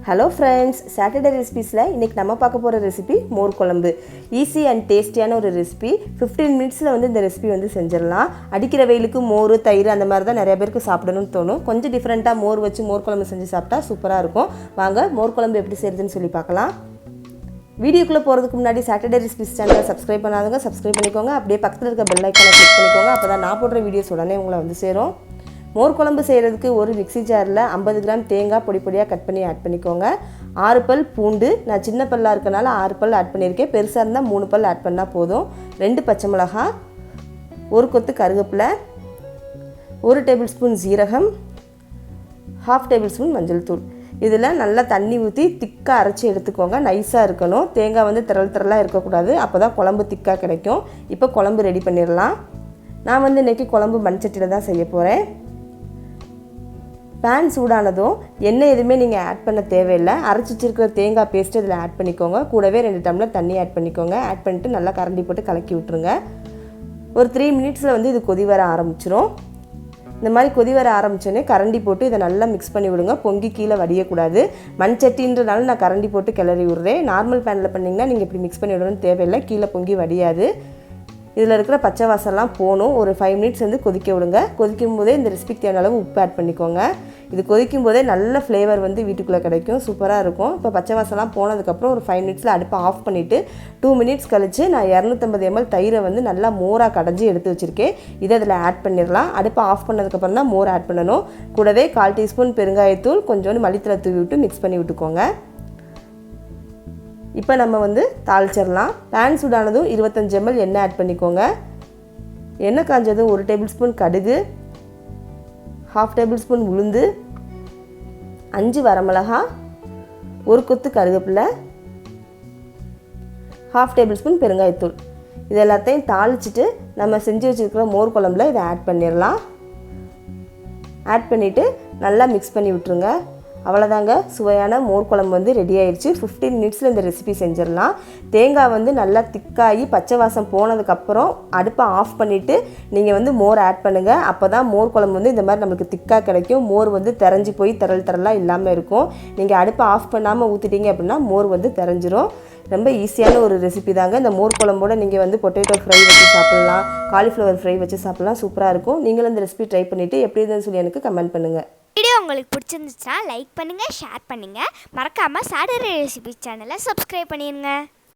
Hello friends, Saturday ரெசிபீஸில் இன்றைக்கி நம்ம பார்க்க போகிற ரெசிபி மோர் குழம்பு. ஈஸி அண்ட் டேஸ்டியான ஒரு ரெசிபி. 15 மினிட்ஸில் இந்த ரெசிபி செஞ்சிடலாம். அடிக்கிற வெயிலுக்கு மோர், தயிர் அந்த மாதிரி தான் நிறைய பேருக்கு சாப்பிடணும்னு தோணும். கொஞ்சம் டிஃப்ரெண்ட்டாக மோர் வச்சு மோர் குழம்பு செஞ்சு சாப்பிட்டா சூப்பராக இருக்கும். வாங்க மோர் குழம்பு எப்படி செய்யுதுன்னு சொல்லி பார்க்கலாம். வீடியோக்குள்ளே போகிறதுக்கு முன்னாடி சாட்டர்டே ரெசிபீஸ் சேனலை சப்ஸ்கிரைப் பண்ணாதவங்க சப்ஸ்கிரைப் பண்ணிக்கோங்க. அப்படியே பக்கத்தில் இருக்க பெல் ஐக்கானை கிளிக் பண்ணிக்கோங்க. அப்போ தான் நான் போடுற வீடியோஸ் உடனே உங்களை சேரும். மோர் குழம்பு செய்கிறதுக்கு ஒரு மிக்ஸி ஜாரில் 50 கிராம் தேங்காய் பொடி பொடியாக கட் பண்ணி ஆட் பண்ணிக்கோங்க. 6 பல் பூண்டு, நான் சின்ன பல்லாக இருக்கனால 6 பல் ஆட் பண்ணியிருக்கேன். பெருசாக இருந்தால் 3 பல் ஆட் பண்ணால் போதும். 2 பச்சை மிளகாய், 1 கொத்து கருவேப்பிலை, 1 டேபிள் ஸ்பூன் ஜீரகம், 1/2 டேபிள் ஸ்பூன் மஞ்சள் தூள். இதில் நல்லா தண்ணி ஊற்றி திக்காக அரைச்சி எடுத்துக்கோங்க. நைஸாக இருக்கணும். தேங்காய் திரள் திரளாக இருக்கக்கூடாது. அப்போ தான் குழம்பு திக்காக கிடைக்கும். இப்போ குழம்பு ரெடி பண்ணிடலாம். நான் இன்றைக்கி குழம்பு மண்சட்டியில் தான் செய்ய போகிறேன். பேன் சூடானதும் எண்ணெய் எதுவுமே நீங்கள் ஆட் பண்ண தேவையில்லை. அரைச்சி வச்சிருக்கிற தேங்காய் பேஸ்ட்டு இதில் ஆட் பண்ணிக்கோங்க. கூடவே 2 டம்ளர் தண்ணி ஆட் பண்ணிக்கோங்க. ஆட் பண்ணிட்டு நல்லா கரண்டி போட்டு கலக்கி விட்டுருங்க. ஒரு 3 மினிட்ஸில் இது கொதி வர ஆரம்பிச்சிரும். இந்த மாதிரி கொதி வர ஆரம்பித்தோடனே கரண்டி போட்டு இதை நல்லா மிக்ஸ் பண்ணி விடுங்க. பொங்கி கீழே வடியக்கூடாது. மண் சட்டின்றனால நான் கரண்டி போட்டு கிளறி விடுறேன். நார்மல் பேனில் பண்ணிங்கன்னா நீங்கள் இப்படி மிக்ஸ் பண்ணி விடணும்னு தேவையில்லை. கீழே பொங்கி வடியாது. இதில் இருக்கிற பச்சை வாசம்லாம் போகணும். ஒரு 5 மினிட்ஸ் கொதிக்க விடுங்க. கொதிக்கும் போதே இந்த ரெசிபிக்கு தேவையான அளவு உப்பு ஆட் பண்ணிக்கோங்க. இது கொதிக்கும் போதே நல்ல ஃப்ளேவர் வீட்டுக்குள்ளே கிடைக்கும். சூப்பராக இருக்கும். இப்போ பச்சை வாசம்லாம் போனதுக்கப்புறம் ஒரு 5 மினிட்ஸில் அடுப்பை ஆஃப் பண்ணிவிட்டு 2 மினிட்ஸ் கழித்து நான் 250 ml தயிரை நல்லா மோராக கடைஞ்சி எடுத்து வச்சுருக்கேன். இதை அதில் ஆட் பண்ணிடலாம். அடுப்பை ஆஃப் பண்ணதுக்கப்புறம் தான் மோர் ஆட் பண்ணணும். கூடவே 1/4 டீஸ்பூன் பெருங்காயத்தூள், கொஞ்சோண்டு மல்லித்தலை தூவி விட்டு மிக்ஸ் பண்ணி விட்டுக்கோங்க. இப்போ நம்ம தாளிச்சிடலாம். பேன் சூடானதும் 25 ml எண்ணெய் ஆட் பண்ணிக்கோங்க. எண்ணெய் காஞ்சதும் 1 டேபிள் ஸ்பூன் கடுகு, 1/2 டேபிள் ஸ்பூன் உளுந்து, 5 வரமிளகா, 1 கொத்து கருவேப்பிலை, 1/2 டேபிள் ஸ்பூன் பெருங்காயத்தூள். இது எல்லாத்தையும் தாளிச்சிட்டு நம்ம செஞ்சு வச்சுருக்கிற மோர் குழம்புல இதை ஆட் பண்ணிடலாம். ஆட் பண்ணிவிட்டு நல்லா மிக்ஸ் பண்ணி விட்டுருங்க. அவ்வளோதாங்க, சுவையான மோர் குழம்பு ரெடி ஆயிடுச்சு. 15 மினிட்ஸில் இந்த ரெசிபி செஞ்சிடலாம். தேங்காய் நல்லா திக்காகி பச்சை வாசம் போனதுக்கப்புறம் அடுப்பை ஆஃப் பண்ணிவிட்டு நீங்கள் மோர் ஆட் பண்ணுங்கள். அப்போ தான் மோர் குழம்பு இந்த மாதிரி நம்மளுக்கு திக்காக கிடைக்கும். மோர் திரஞ்சி போய் திரளாக இல்லாமல் இருக்கும். நீங்கள் அடுப்பை ஆஃப் பண்ணாமல் ஊற்றிட்டீங்க அப்படின்னா மோர் திரஞ்சிரும். ரொம்ப ஈஸியான ஒரு ரெசிபி தாங்க. இந்த மோர் குழம்போட நீங்கள் பொட்டேட்டோ ஃப்ரை வச்சு சாப்பிட்லாம், காலிஃப்ளவர் ஃப்ரை வச்சு சாப்பிட்லாம். சூப்பராக இருக்கும். நீங்களும் இந்த ரெசிபி ட்ரை பண்ணிவிட்டு எப்படி இருந்ததுன்னு சொல்லி எனக்கு கமெண்ட் பண்ணுங்கள். வீடியோ உங்களுக்கு பிடிச்சிருந்துச்சுன்னா லைக் பண்ணுங்கள், ஷேர் பண்ணுங்கள். மறக்காமல் சாட்டர்டே ரெசிபி சேனலை சப்ஸ்கிரைப் பண்ணிடுங்க.